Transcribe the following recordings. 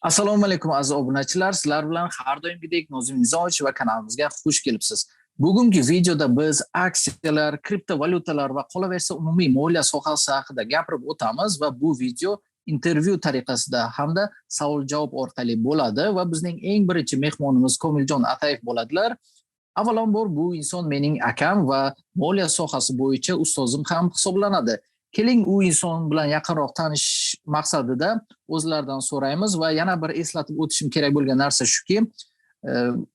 Assalomu alaykum aziz obunachilar. Sizlar bilan har doimgidek Nozim Nizovich va kanalimizga xush kelibsiz. Bugungi videoda biz aksiyalar, kriptovalyutalar va qolaversa umumiy moliya sohasi haqida gapirib o'tamiz va bu video intervyu tariqasida hamda savol-javob orqali bo'ladi va bizning eng birinchi mehmonimiz Komiljon Atayev bo'ladilar. Avvalambor bu inson mening akam va moliya sohasi bo'yicha ustozim ham hisoblanadi. Keling u inson bilan yaqinroq tanishish maqsadida o'zlaridan so'raymiz va yana bir eslatib o'tishim kerak bo'lgan narsa shuki,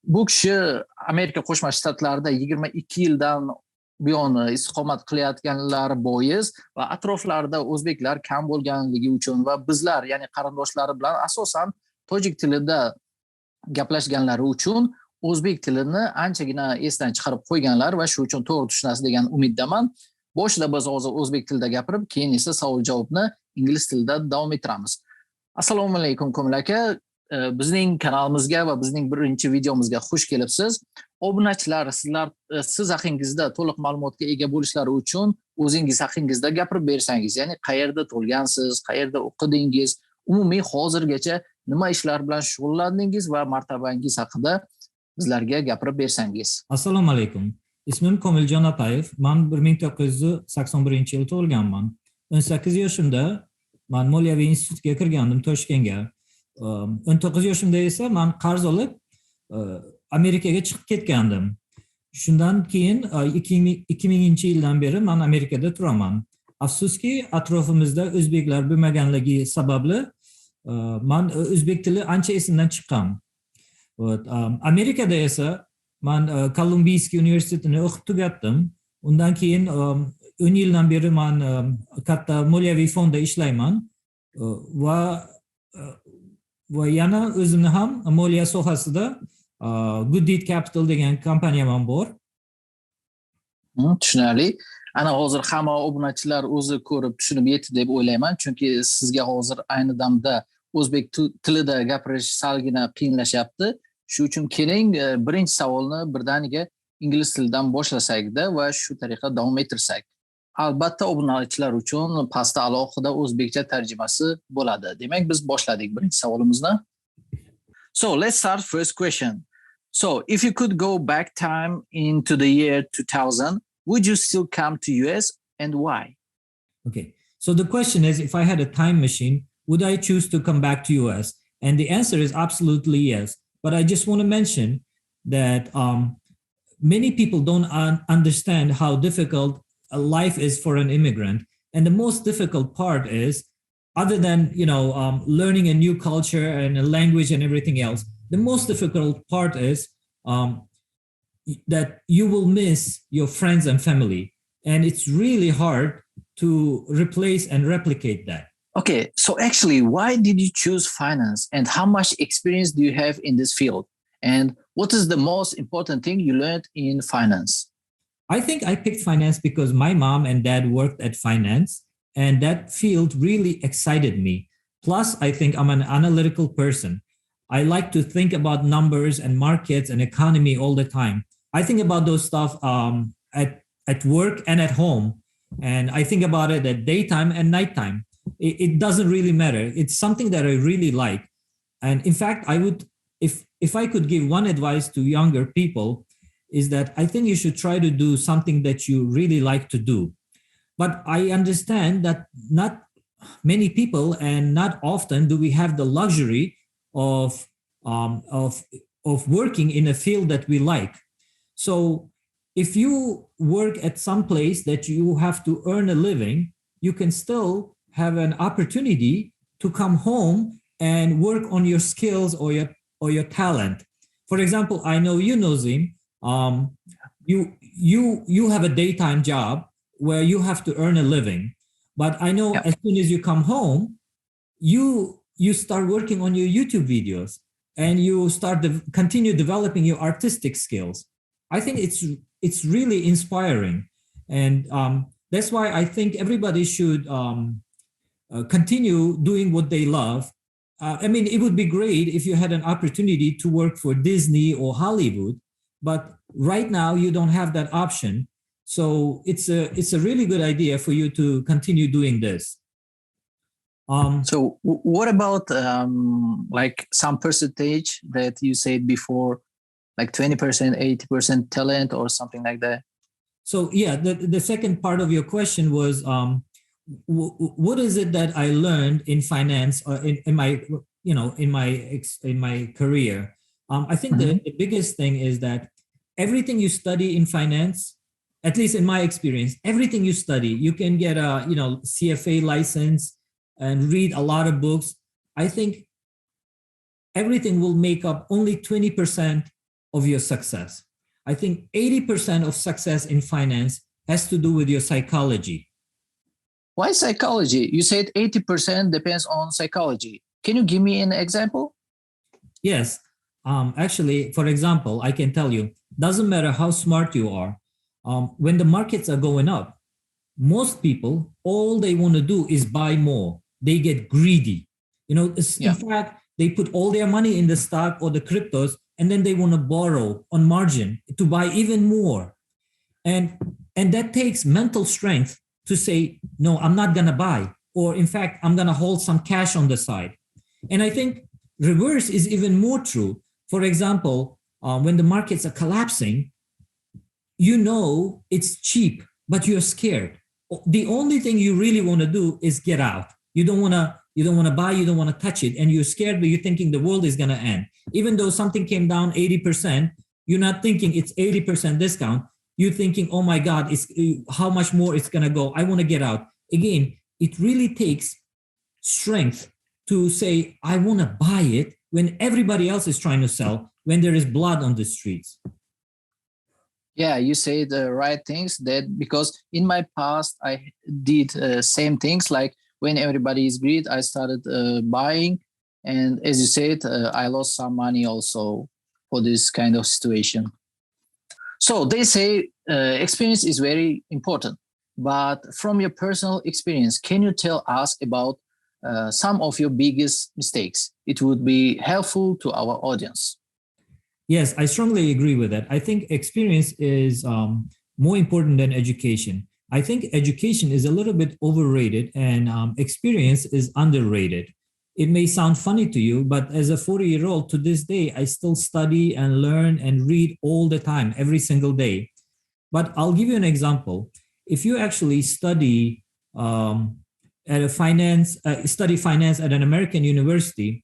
bu kishi Amerika Qo'shma Shtatlarida 22 yildan buyon istiqomat qilayotganlari bois va atroflarida o'zbeklar kam bo'lganligi uchun va bizlar, ya'ni qarindoshlari bilan asosan tojik tilida gaplashganlari uchun o'zbek tilini anchagina esdan chiqarib qo'yganlar va shu uchun to'g'ri tushunasiz degan umiddaman. Boshida biz hozir o'zbek tilida gapirib, keyin esa savol-javobni ingliz tilida davom ettiramiz. Assalomu alaykum Komil aka. Bizning kanalimizga va bizning birinchi videomizga xush kelibsiz. Obunachilar, sizlar siz haqingizda to'liq ma'lumotga ega bo'lishlari uchun o'zingiz haqingizda gapirib bersangiz, ya'ni qayerda tug'ilgansiz, qayerda o'qidingiz, umumiy hozirgacha nima ishlar bilan shug'ullandingiz va martabangiz haqida bizlarga gapirib bersangiz. Assalomu alaykum. Ismim Komiljon Atayev. Men 1981-yil tug'ilganman. 18 yoshimda men moliyaviy institutga kirgandim Toshkentga. 19 yoshimda esa men qarz olib Amerikaga chiqib ketgandim. Shundan keyin 2000-yildan beri men Amerikada turaman. Afsuski, atrofimizda o'zbeklar bo'lmaganligi sababli men o'zbek tili ancha esimdan chiqqan. Amerikada esa men Kolumbiyskiy universitetini o'qib tugatdim. Undan keyin 10 yildan beri men katta moliyaviy fonda ishlayman va yana o'zimni ham moliya sohasida Good Deed Capital degan kompaniyam bor. Tushunarli. Ana hozir hamma obunachilar o'zi ko'rib tushunib yetdi deb o'ylayman, chunki sizga hozir ayni damda o'zbek tilida gapirish salgina qiyinlashyapti. Shu uchun keling birinchi savolni birdaniga ingliz tilidan boshlasak-da va shu tariqa davom ettirsak. Albatta obunachilar uchun pastda alohida o'zbekcha tarjimasi bo'ladi. Demak, biz boshladik birinchi savolimizni. So, let's start first question. So, if you could go back time into the year 2000, would you still come to US and why? Okay. So the question is, if I had a time machine, would I choose to come back to US? And the answer is absolutely yes. But I just want to mention that many people don't understand how difficult life is for an immigrant. And the most difficult part is, other than learning a new culture and a language and everything else, the most difficult part is that you will miss your friends and family. And it's really hard to replace and replicate that. Okay, so actually, why did you choose finance and how much experience do you have in this field? And what is the most important thing you learned in finance? I think I picked finance because my mom and dad worked at finance, and that field really excited me. Plus, I think I'm an analytical person. I like to think about numbers and markets and economy all the time. I think about those stuff at work and at home, and I think about it at daytime and nighttime. It doesn't really matter. It's something that I really like. And in fact, I would, if I could give one advice to younger people, is that I think you should try to do something that you really like to do. But I understand that not many people and not often do we have the luxury of working in a field that we like. So if you work at some place that you have to earn a living, you can still have an opportunity to come home and work on your skills or your talent. For example, I know Nozim, you have a daytime job where you have to earn a living. But I know as soon as you come home, you start working on your YouTube videos and you start continue developing your artistic skills. I think it's really inspiring. And that's why I think everybody should continue doing what they love. I mean, it would be great if you had an opportunity to work for Disney or Hollywood, but right now you don't have that option. So it's a really good idea for you to continue doing this. So what about like some percentage that you said before, like 20%, 80% talent or something like that? So yeah, the second part of your question was what is it that I learned in finance or in my in my career? I think Mhm. the biggest thing is that everything you study in finance, at least in my experience, everything you study, you can get a CFA license and read a lot of books. I think everything will make up only 20% of your success. I think 80% of success in finance has to do with your psychology. Why psychology? You said 80% depends on psychology. Can you give me an example? Yes. Actually, for example, I can tell you, doesn't matter how smart you are, when the markets are going up, most people, all they want to do is buy more. They get greedy. In Yeah. fact, they put all their money in the stock or the cryptos, and then they want to borrow on margin to buy even more. And that takes mental strength to say, no, I'm not going to buy. Or in fact, I'm going to hold some cash on the side. And I think reverse is even more true. For example, when the markets are collapsing, it's cheap, but you're scared. The only thing you really want to do is get out. You don't want to buy, you don't want to touch it, and you're scared, but you're thinking the world is going to end. Even though something came down 80%, you're not thinking it's 80% discount. You're thinking, oh my God, it's how much more it's going to go. I want to get out. Again, it really takes strength to say, I want to buy it when everybody else is trying to sell, when there is blood on the streets. Yeah, you say the right things that because in my past I did same things like when everybody is greed, I started buying, and as you said, I lost some money also for this kind of situation. So they say experience is very important, but from your personal experience, can you tell us about some of your biggest mistakes? It would be helpful to our audience. Yes, I strongly agree with that. I think experience is more important than education. I think education is a little bit overrated and experience is underrated. It may sound funny to you, but as a 40-year-old to this day, I still study and learn and read all the time, every single day. But I'll give you an example. If you actually study finance at an American university,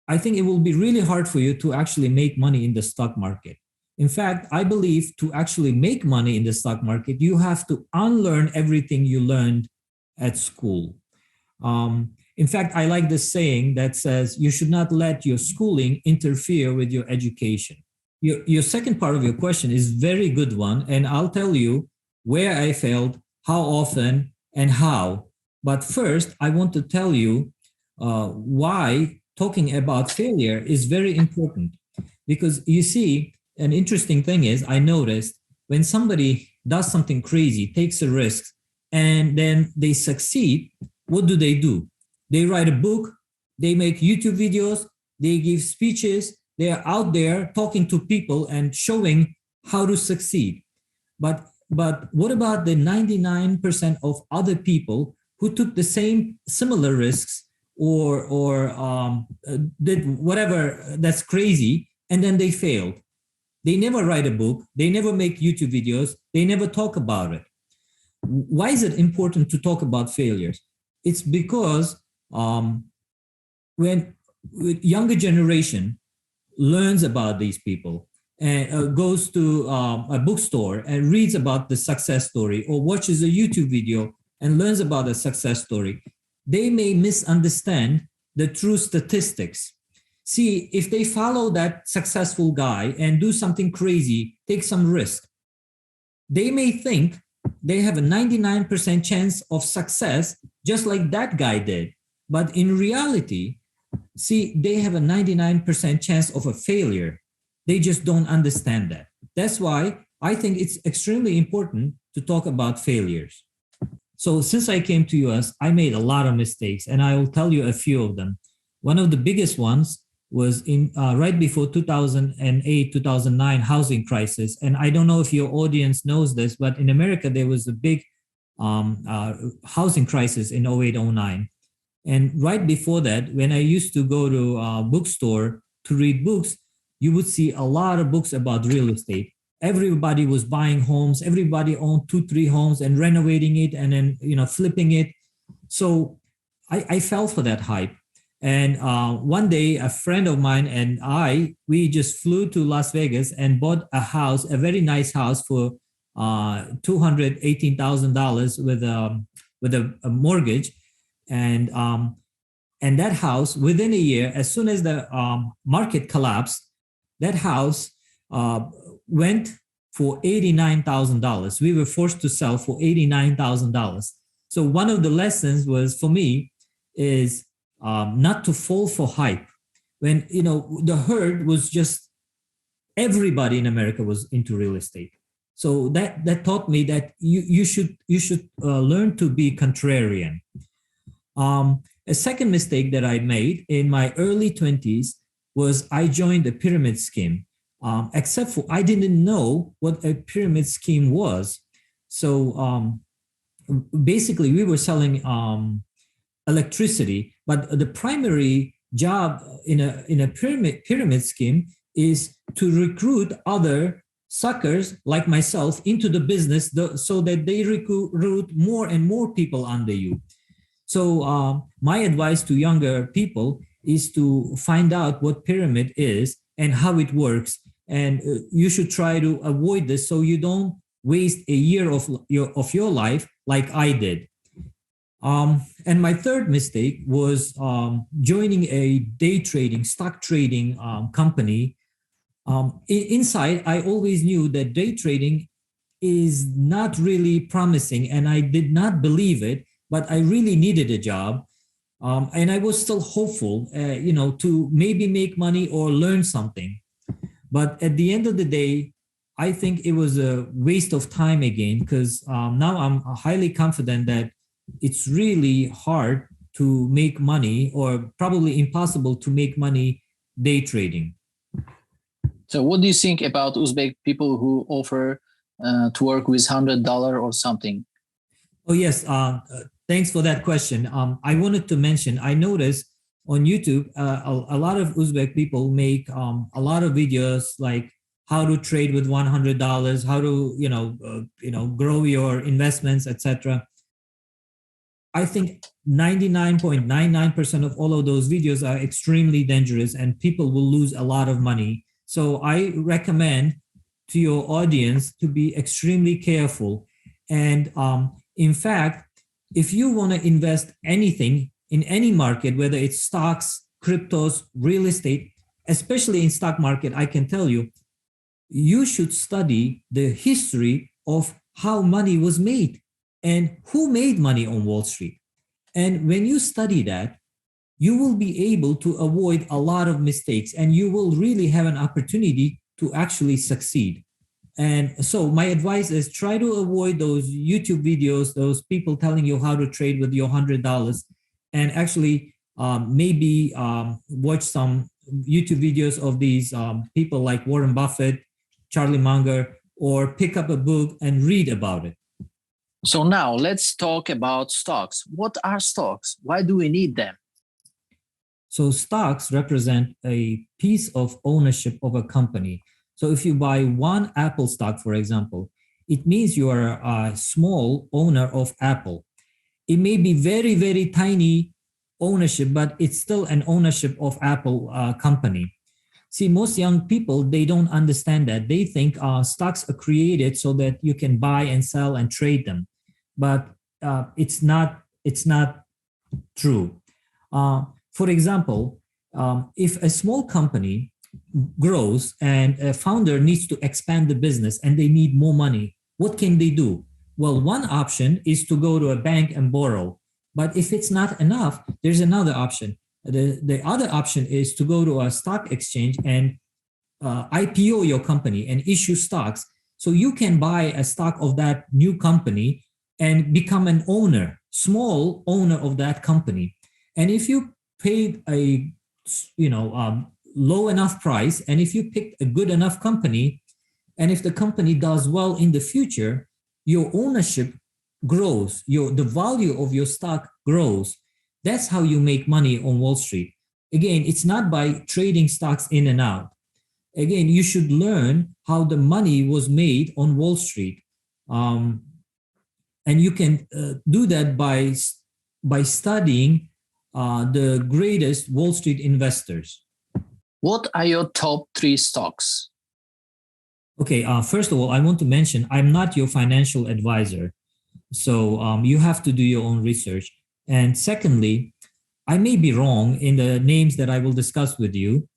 I think it will be really hard for you to actually make money in the stock market. In fact, I believe to actually make money in the stock market, you have to unlearn everything you learned at school. In fact, I like this saying that says you should not let your schooling interfere with your education. Your second part of your question is very good one, and I'll tell you where I failed, how often, and how. But first, I want to tell you why talking about failure is very important. Because you see, an interesting thing is I noticed when somebody does something crazy, takes a risk, and then they succeed, what do? They write a book, they make YouTube videos, they give speeches, they are out there talking to people and showing how to succeed. But what about the 99% of other people who took the same similar risks or did whatever that's crazy and then they failed? They never write a book, they never make YouTube videos, they never talk about it. Why is it important to talk about failures? It's because when younger generation learns about these people and goes to a bookstore and reads about the success story or watches a YouTube video and learns about a success story, they may misunderstand the true statistics. See, if they follow that successful guy and do something crazy, take some risk, they may think they have a 99% chance of success, just like that guy did. But in reality, see, they have a 99% chance of a failure. They just don't understand that. That's why I think it's extremely important to talk about failures. So since I came to US, I made a lot of mistakes, and I will tell you a few of them. One of the biggest ones was in right before 2008, 2009 housing crisis. And I don't know if your audience knows this, but in America, there was a big housing crisis in 08, 09. And right before that, when I used to go to a bookstore to read books, you would see a lot of books about real estate. Everybody was buying homes. Everybody owned 2, 3 homes and renovating it and then flipping it. So I fell for that hype. And one day, a friend of mine and we just flew to Las Vegas and bought a house, a very nice house for $218,000 with a mortgage. And that house, within a year, as soon as the market collapsed, that house went for $89,000. We were forced to sell for $89,000. So one of the lessons was for me is not to fall for hype. When the herd was just everybody in America was into real estate. So that taught me that you should learn to be contrarian. A second mistake that I made in my early 20s was I joined a pyramid scheme. Except for I didn't know what a pyramid scheme was. So basically, we were selling electricity, but the primary job in a pyramid scheme is to recruit other suckers like myself into the business so that they recruit more and more people under you. So my advice to younger people is to find out what pyramid is and how it works. And you should try to avoid this so you don't waste a year of your life like I did. And my third mistake was joining a stock trading company. Inside, I always knew that day trading is not really promising, and I did not believe it, but I really needed a job. And I was still hopeful, to maybe make money or learn something. But at the end of the day, I think it was a waste of time again, because now I'm highly confident that it's really hard to make money, or probably impossible to make money day trading. So what do you think about Uzbek people who offer to work with $100 or something? Oh, yes. Thanks for that question. I wanted to mention, I noticed on YouTube, a lot of Uzbek people make a lot of videos like how to trade with $100, how to, grow your investments, etc. I think 99.99% of all of those videos are extremely dangerous and people will lose a lot of money. So I recommend to your audience to be extremely careful. And in fact, if you want to invest anything in any market, whether it's stocks, cryptos, real estate, especially in stock market, I can tell you, you should study the history of how money was made and who made money on Wall Street. And when you study that, you will be able to avoid a lot of mistakes and you will really have an opportunity to actually succeed. And so my advice is try to avoid those YouTube videos, those people telling you how to trade with your $100, and actually maybe watch some YouTube videos of these people like Warren Buffett, Charlie Munger, or pick up a book and read about it. So now let's talk about stocks. What are stocks? Why do we need them? So stocks represent a piece of ownership of a company. So if you buy one Apple stock, for example, it means you are a small owner of Apple. It may be very, very tiny ownership, but it's still an ownership of Apple company. See, most young people, they don't understand that. They think stocks are created so that you can buy and sell and trade them. But it's not true. For example, if a small company grows and a founder needs to expand the business and they need more money, what can they do? Well, one option is to go to a bank and borrow. But if it's not enough, there's another option. The other option is to go to a stock exchange and IPO your company and issue stocks. So you can buy a stock of that new company and become an owner, small owner of that company. And if you paid a low enough price, and if you picked a good enough company, and if the company does well in the future, your ownership grows, the value of your stock grows. That's how you make money on Wall Street. Again, it's not by trading stocks in and out. Again, you should learn how the money was made on Wall Street. Um, and you can do that by studying the greatest Wall Street investors. What are your top 3 stocks? Okay, first of all, I want to mention I'm not your financial advisor. So you have to do your own research. And secondly, I may be wrong in the names that I will discuss with you.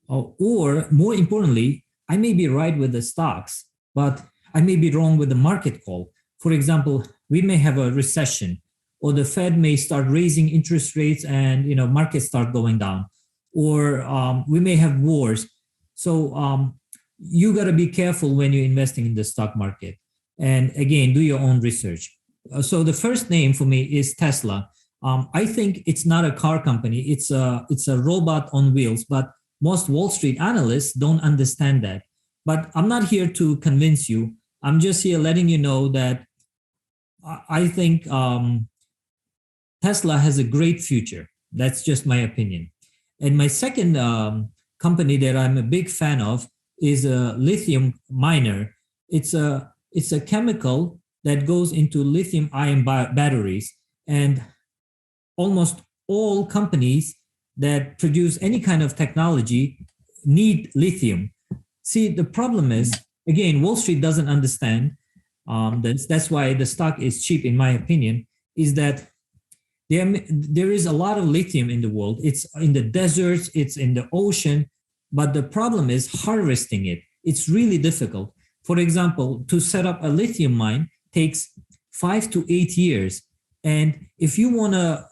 Or more importantly, I may be right with the stocks, but I may be wrong with the market call. For example, we may have a recession, or the Fed may start raising interest rates and markets start going down, or we may have wars. So you got to be careful when you're investing in the stock market. And again, do your own research. So the first name for me is Tesla. I think it's not a car company. It's a robot on wheels, but most Wall Street analysts don't understand that. But I'm not here to convince you. I'm just here letting you know that I think Tesla has a great future. That's just my opinion. And my second company that I'm a big fan of is a lithium miner. It's a chemical that goes into lithium ion batteries, and almost all companies that produce any kind of technology need lithium. See, the problem is, again, Wall Street doesn't understand. That's why the stock is cheap, in my opinion, is that there is a lot of lithium in the world. It's in the deserts, it's in the ocean, but the problem is harvesting it. It's really difficult. For example, to set up a lithium mine takes 5 to 8 years. And if you want to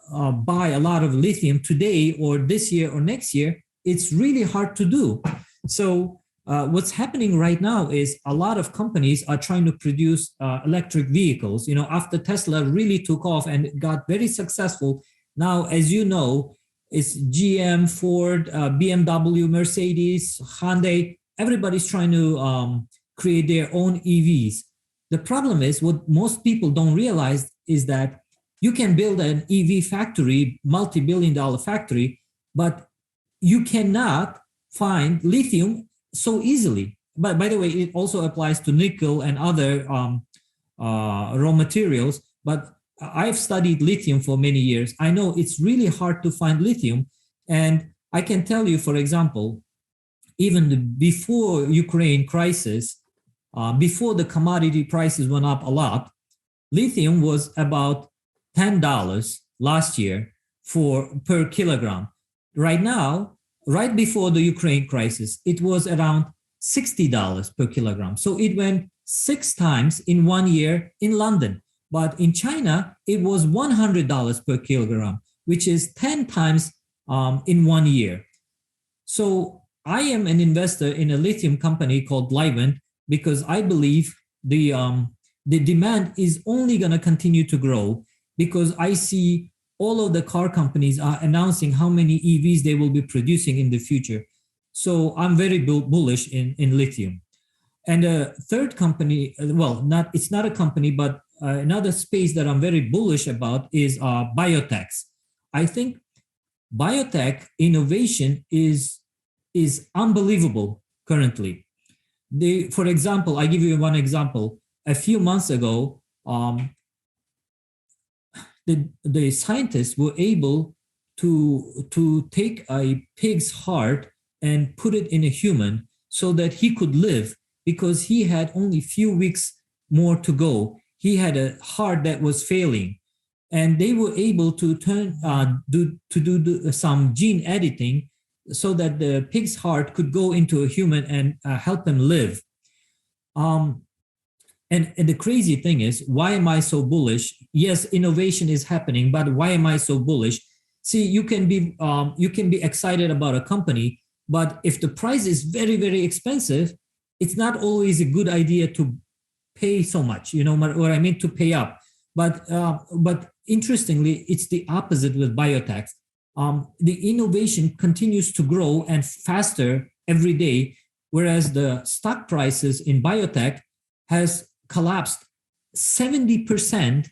buy a lot of lithium today or this year or next year, it's really hard to do. So what's happening right now is a lot of companies are trying to produce electric vehicles. After Tesla really took off and got very successful, now, as you know, it's GM, Ford, BMW, Mercedes, Hyundai. Everybody's trying to create their own EVs. The problem is, what most people don't realize is that you can build an EV factory, multi-billion-dollar factory, but you cannot find lithium so easily. But by the way, it also applies to nickel and other raw materials. But I've studied lithium for many years. I know it's really hard to find lithium. And I can tell you, for example, even before Ukraine crisis, before the commodity prices went up a lot, lithium was about $10 last year per kilogram. Right now, right before the Ukraine crisis, it was around $60 per kilogram. So it went 6 times in 1 year in London. But in China, it was $100 per kilogram, which is 10 times in 1 year. So I am an investor in a lithium company called Livent because I believe the demand is only going to continue to grow, because I see all of the car companies are announcing how many EVs they will be producing in the future. So I'm very bullish in lithium. And a third company, it's not a company, but another space that I'm very bullish about is biotechs. I think biotech innovation is unbelievable currently. For example, I give you one example. A few months ago, the scientists were able to take a pig's heart and put it in a human so that he could live, because he had only a few weeks more to go. He had a heart that was failing, and they were able to do some gene editing so that the pig's heart could go into a human and help him live. And the crazy thing is, why am I so bullish? Yes, innovation is happening, but why am I so bullish? See, you can be excited about a company, but if the price is very, very expensive, it's not always a good idea to pay so much. You know what I mean? To pay up. But interestingly, it's the opposite with biotech. The innovation continues to grow and faster every day, whereas the stock prices in biotech has collapsed 70%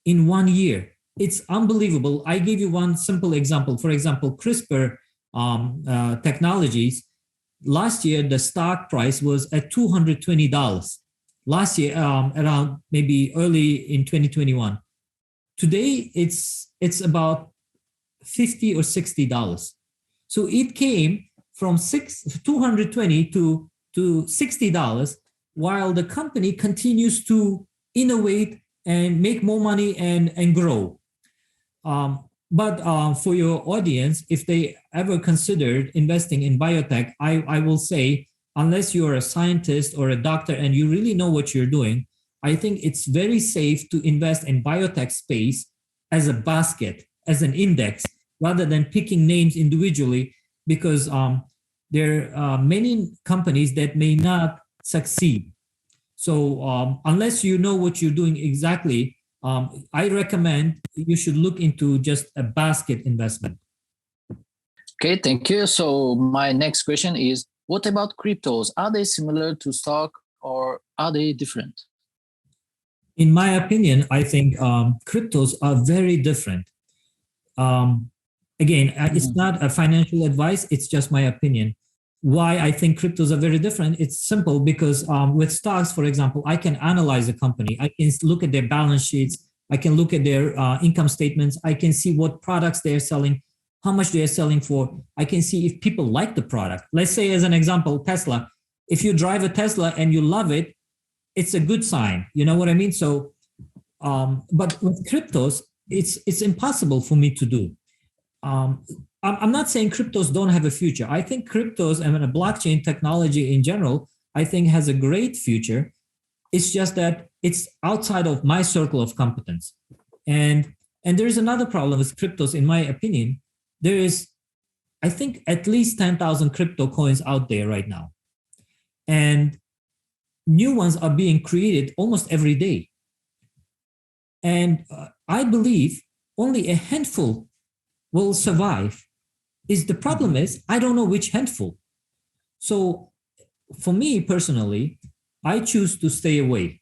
in 1 year. it's unbelievable. I give you one simple example. For example, CRISPR technologies. Last year, the stock price was at $220. Last year, around maybe early in 2021. Today, it's about $50 or $60. So it came from 220 to $60, while the company continues to innovate and make more money and grow. But for your audience, if they ever considered investing in biotech, I will say, unless you're a scientist or a doctor and you really know what you're doing, I think it's very safe to invest in biotech space as a basket, as an index, rather than picking names individually, because there are many companies that may not succeed. So unless you know what you're doing exactly, I recommend you should look into just a basket investment. Okay, thank you. So my next question is, what about cryptos? Are they similar to stock or are they different? In my opinion, I think cryptos are very different. Again, it's not a financial advice, it's just my opinion. Why I think cryptos are very different, it's simple because with stocks, for example, I can analyze a company. I can look at their balance sheets. I can look at their income statements. I can see what products they're selling, how much they're selling for. I can see if people like the product. Let's say, as an example, Tesla. If you drive a Tesla and you love it, it's a good sign. You know what I mean? So, but with cryptos, it's impossible for me to do. I'm not saying cryptos don't have a future. I think cryptos and blockchain technology in general, I think has a great future. It's just that it's outside of my circle of competence. And there's another problem with cryptos, in my opinion. There is, I think, at least 10,000 crypto coins out there right now. And new ones are being created almost every day. And I believe only a handful will survive. The problem is, I don't know which handful. So for me personally, I choose to stay away.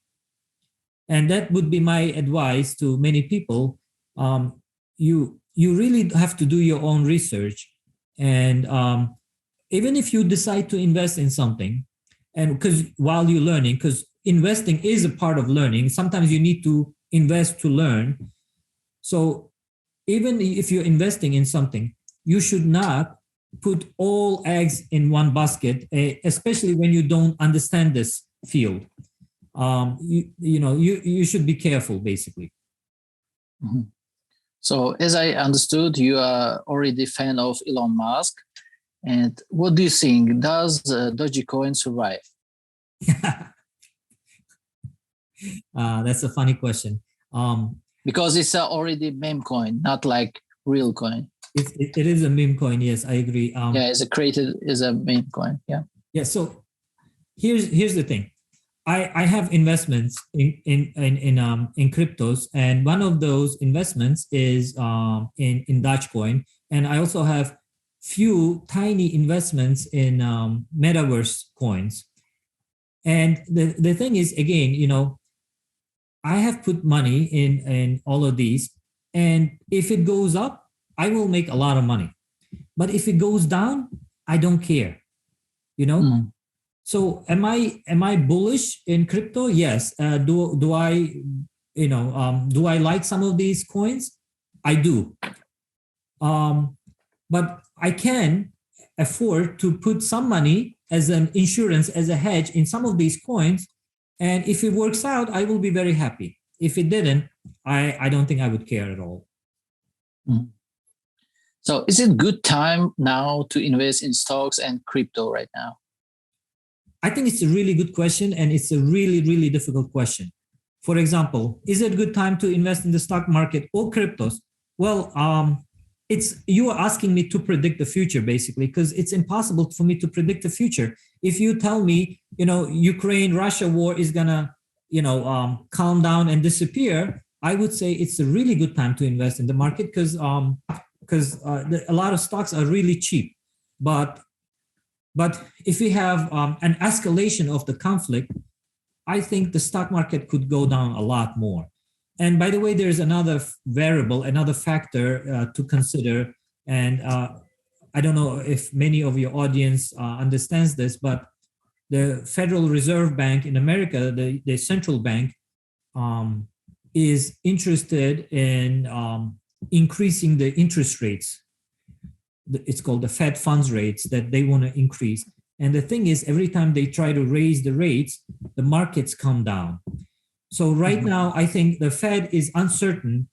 And that would be my advice to many people. You really have to do your own research. And even if you decide to invest in something, and because while you're learning, because investing is a part of learning, sometimes you need to invest to learn. So even if you're investing in something, you should not put all eggs in one basket, especially when you don't understand this field. You should be careful, basically. Mm-hmm. So as I understood, you are already a fan of Elon Musk. And what do you think? Does Dogecoin survive? That's a funny question. Because it's already meme coin, not like real coin. It is a meme coin. Yes, I agree. It's created as a meme coin. Yeah. Yeah. So here's the thing. I have investments in cryptos, and one of those investments is in Dogecoin, and I also have few tiny investments in metaverse coins. And the thing is, again, I have put money in all of these, and if it goes up, I will make a lot of money. But if it goes down, I don't care. So am I bullish in crypto? Yes. Do I like some of these coins? I do. But I can afford to put some money as an insurance, as a hedge in some of these coins. And if it works out, I will be very happy. If it didn't, I don't think I would care at all. Mm-hmm. So is it good time now to invest in stocks and crypto right now? I think it's a really good question, and it's a really, really difficult question. For example, is it a good time to invest in the stock market or cryptos? Well, you are asking me to predict the future, basically, because it's impossible for me to predict the future. If you tell me, Ukraine-Russia war is gonna, calm down and disappear, I would say it's a really good time to invest in the market because a lot of stocks are really cheap. But if we have an escalation of the conflict, I think the stock market could go down a lot more. And by the way, there's another variable, another factor to consider. And I don't know if many of your audience understands this, but the Federal Reserve Bank in America, the central bank, is interested in increasing the interest rates. It's called the Fed funds rates that they want to increase. And the thing is, every time they try to raise the rates, the markets come down. So right now, I think the Fed is uncertain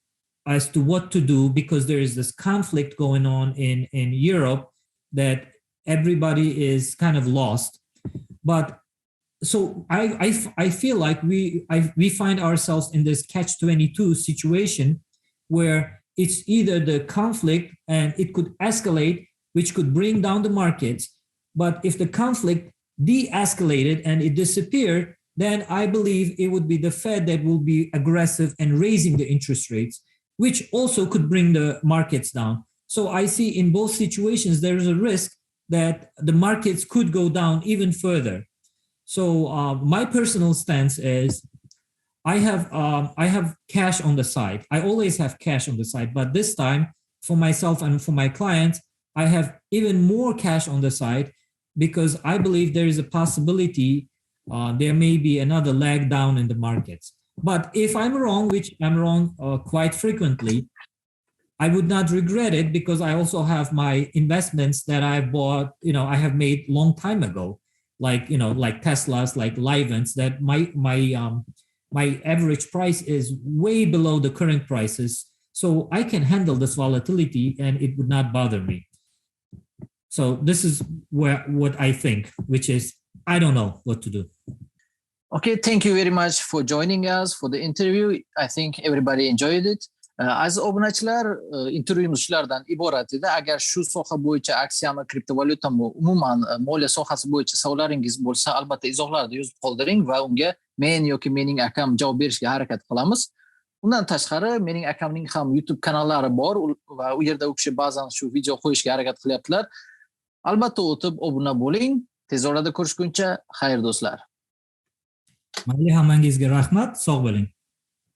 as to what to do because there is this conflict going on in Europe that everybody is kind of lost. But so I feel like we find ourselves in this catch-22 situation where it's either the conflict and it could escalate, which could bring down the markets. But if the conflict de-escalated and it disappeared, then I believe it would be the Fed that will be aggressive and raising the interest rates, which also could bring the markets down. So I see in both situations, there is a risk that the markets could go down even further. So my personal stance is I have cash on the side. I always have cash on the side, but this time for myself and for my clients, I have even more cash on the side because I believe there is a possibility there may be another lag down in the markets. But if I'm wrong, which I'm wrong quite frequently, I would not regret it because I also have my investments that I bought, I have made long time ago, like Teslas, like Livents, that my average price is way below the current prices. So I can handle this volatility and it would not bother me. So this is what I think, which is, I don't know what to do. Okay, thank you very much for joining us for the interview. I think everybody enjoyed it. Aziz obunachilar, intervyumiz shulardan iborat edi. Agar shu soha bo'yicha aksiyami, kriptovalyutami, umuman moliya sohasi bo'yicha savollaringiz bo'lsa, albatta izohlarda yozib qoldiring va unga men yoki mening akam javob berishga harakat qilamiz. Undan tashqari, mening akamning ham YouTube kanallari bor va u yerda u kishi ba'zan shu video qo'yishga harakat qilyaptilar. Albatta o'tib obuna bo'ling. Tez orada ko'rishguncha, xayr do'stlar. Mayli, hammangizga rahmat, sog' bo'ling.